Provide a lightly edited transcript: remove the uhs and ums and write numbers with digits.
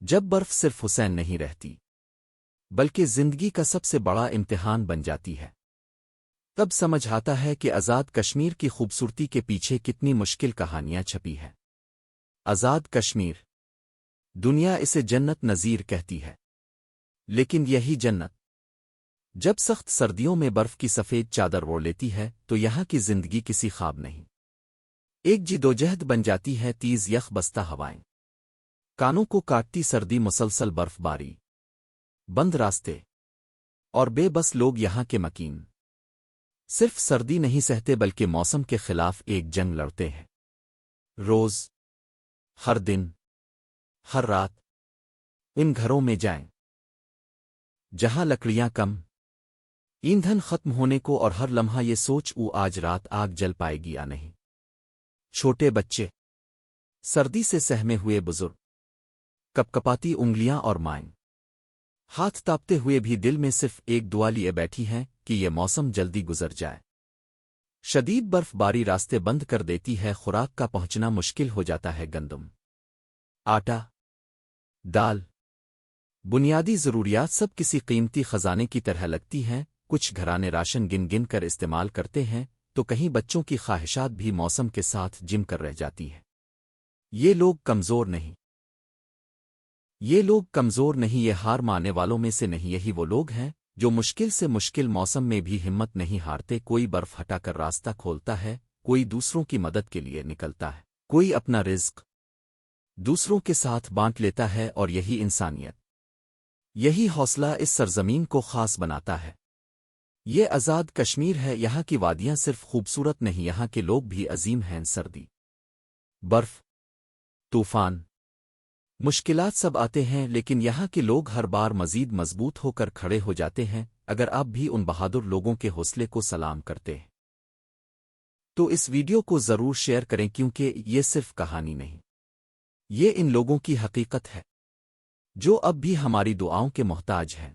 جب برف صرف حسین نہیں رہتی بلکہ زندگی کا سب سے بڑا امتحان بن جاتی ہے، تب سمجھ آتا ہے کہ آزاد کشمیر کی خوبصورتی کے پیچھے کتنی مشکل کہانیاں چھپی ہیں۔ آزاد کشمیر، دنیا اسے جنت نظیر کہتی ہے، لیکن یہی جنت جب سخت سردیوں میں برف کی سفید چادر اوڑھ لیتی ہے تو یہاں کی زندگی کسی خواب نہیں، ایک جدوجہد بن جاتی ہے۔ تیز یخ بستہ ہوائیں، کانوں کو کاٹتی سردی، مسلسل برف باری، بند راستے اور بے بس لوگ یہاں کے مکین صرف سردی نہیں سہتے بلکہ موسم کے خلاف ایک جنگ لڑتے ہیں، روز، ہر دن، ہر رات۔ ان گھروں میں جائیں جہاں لکڑیاں کم، ایندھن ختم ہونے کو اور ہر لمحہ یہ سوچ آج رات آگ جل پائے گی یا نہیں۔ چھوٹے بچے، سردی سے سہمے ہوئے بزرگ، کپکپاتی انگلیاں اور مائیں ہاتھ تاپتے ہوئے بھی دل میں صرف ایک دعا لیے بیٹھی ہیں کہ یہ موسم جلدی گزر جائے۔ شدید برف باری راستے بند کر دیتی ہے، خوراک کا پہنچنا مشکل ہو جاتا ہے۔ گندم، آٹا، دال، بنیادی ضروریات سب کسی قیمتی خزانے کی طرح لگتی ہیں۔ کچھ گھرانے راشن گن گن کر استعمال کرتے ہیں تو کہیں بچوں کی خواہشات بھی موسم کے ساتھ جم کر رہ جاتی ہیں۔ یہ لوگ کمزور نہیں، یہ ہار ماننے والوں میں سے نہیں، یہی وہ لوگ ہیں جو مشکل سے مشکل موسم میں بھی ہمت نہیں ہارتے۔ کوئی برف ہٹا کر راستہ کھولتا ہے، کوئی دوسروں کی مدد کے لیے نکلتا ہے، کوئی اپنا رزق دوسروں کے ساتھ بانٹ لیتا ہے، اور یہی انسانیت، یہی حوصلہ اس سرزمین کو خاص بناتا ہے۔ یہ آزاد کشمیر ہے، یہاں کی وادیاں صرف خوبصورت نہیں، یہاں کے لوگ بھی عظیم ہیں۔ سردی، برف، طوفان، مشکلات سب آتے ہیں، لیکن یہاں کے لوگ ہر بار مزید مضبوط ہو کر کھڑے ہو جاتے ہیں۔ اگر آپ بھی ان بہادر لوگوں کے حوصلے کو سلام کرتے ہیں تو اس ویڈیو کو ضرور شیئر کریں، کیونکہ یہ صرف کہانی نہیں، یہ ان لوگوں کی حقیقت ہے جو اب بھی ہماری دعاؤں کے محتاج ہیں۔